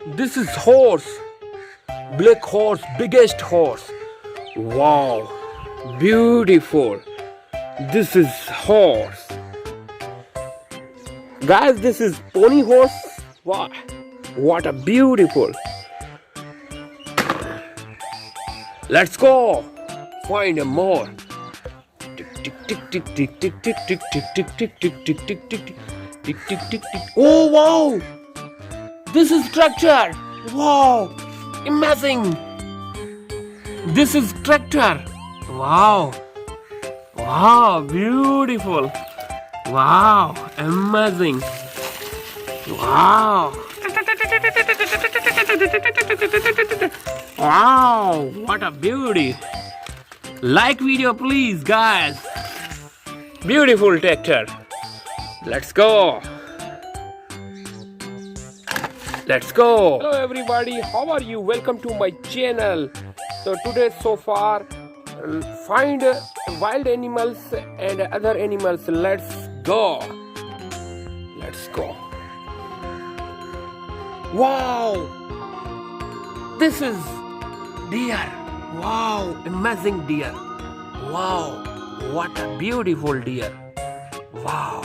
This is horse. Black horse, biggest horse. Wow, beautiful. This is horse. Guys, this is pony horse. Wow, what a beautiful. Let's go. Find a more. Tick tick tick tick tick tick tick tick tick tick tick tick tick tick tick tick tick tick tick tick. Oh wow! This is tractor. Wow, amazing. This is tractor. Wow. Wow, beautiful. Wow, amazing. Wow. Wow, what a beauty. Like video please guys. Beautiful tractor. Let's go. Let's go. Hello everybody, how are you? Welcome to my channel. So today so far find wild animals and other animals. Let's go. Let's go. Wow, this is deer. Wow, amazing deer. Wow, what a beautiful deer. Wow.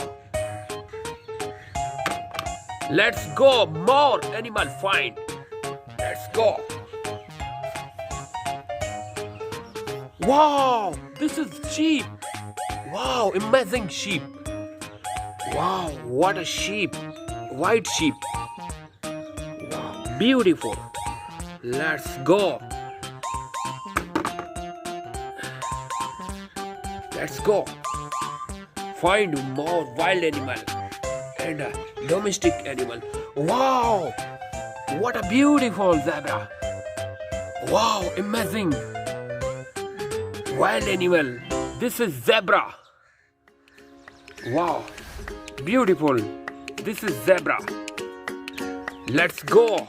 Let's go, more animal find. Let's go. Wow, this is sheep. Wow, amazing sheep. Wow, what a sheep. White sheep. Wow, beautiful. Let's go. Let's go. Find more wild animal and domestic animal. Wow, what a beautiful zebra. Wow, amazing. Wild animal. This is zebra. Wow, beautiful. This is zebra. Let's go.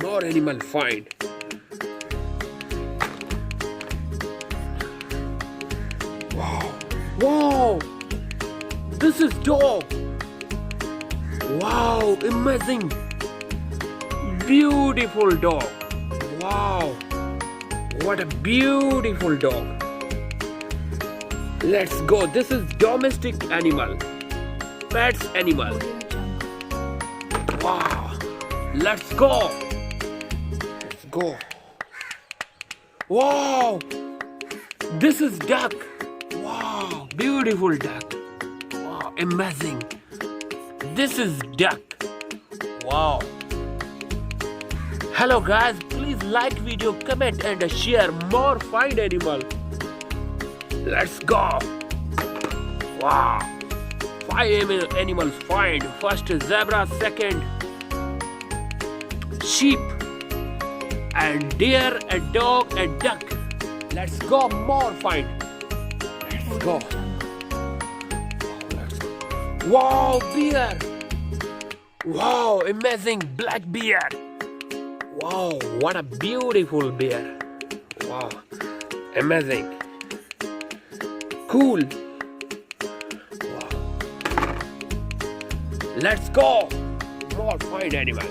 More animal find. Wow. Wow. This is dog. Wow, amazing. Beautiful dog. Wow. What a beautiful dog. Let's go. This is domestic animal. Pets animal. Wow. Let's go. Let's go. Wow. This is duck. Wow. Beautiful duck. Wow. Amazing. This is duck. Wow. Hello guys. Please like video, comment and share more find animal. Let's go. Wow. 5 animals find. First zebra, second sheep, and deer, a dog, a duck. Let's go. More find. Let's go. Wow, bear. Wow, amazing black bear. Wow, what a beautiful bear. Wow, amazing. Cool. Wow. Let's go. More find animal.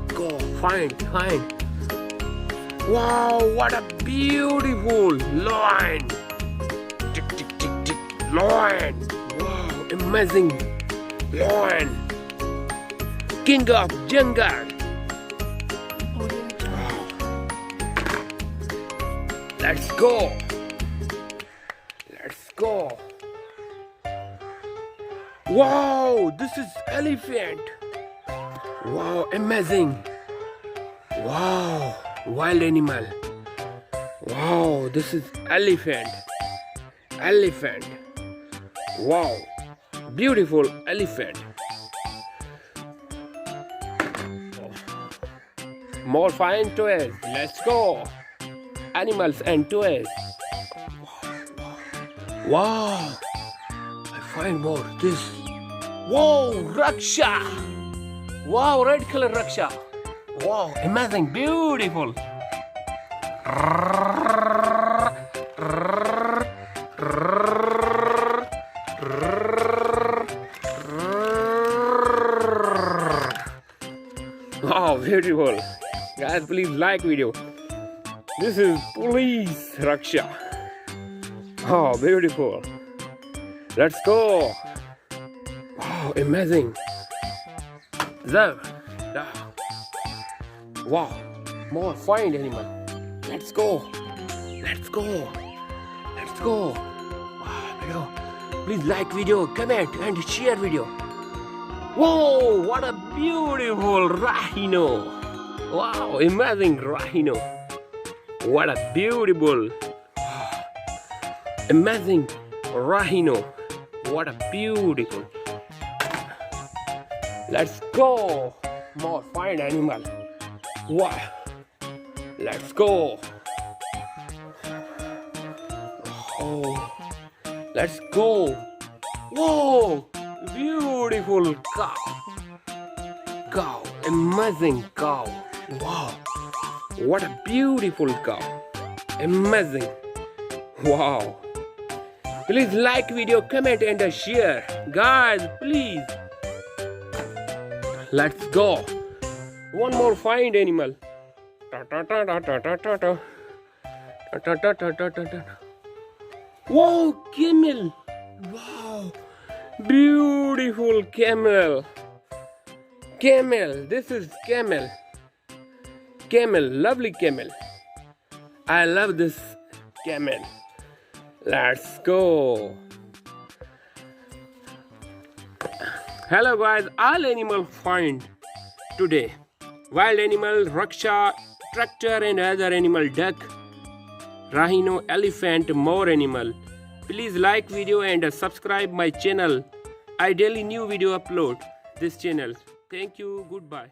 Go, find. Wow, what a beautiful lion. Tick, tick, tick, tick. Lion. Wow, amazing lion. King of jungle. Wow. Let's go. Let's go. Wow, this is elephant. Wow, amazing. Wow, wild animal. Wow, this is elephant. Elephant. Wow, beautiful elephant. More fine toys. Let's go. Animals and toys. Wow. I find more. This. Wow, Raksha. Wow, red color Raksha. Wow, amazing, beautiful. Wow, beautiful. Guys, please like video. This is police Raksha. Oh, beautiful. Let's go. Wow, amazing. There. Wow, more find animal. Let's go. Let's go. Let's go. Wow, video. Please like video, comment and share video. Whoa, what a beautiful rhino. Wow, amazing rhino. What a beautiful, amazing rhino. What a beautiful. Let's go. More find animal. Wow. Let's go. Oh. Let's go. Whoa. Beautiful cow. Cow. Amazing cow. Wow. What a beautiful cow. Amazing. Wow. Please like video, comment and share. Guys, please. Let's go. One more find animal. Whoa, camel. Wow. Beautiful camel. Camel. This is camel. Camel. Lovely camel. I love this camel. Let's go. Hello guys, all animal find today. Wild animal, raksha, tractor and other animal, duck, rhino, elephant, more animal. Please like video and subscribe my channel. I daily new video upload this channel. Thank you. Goodbye.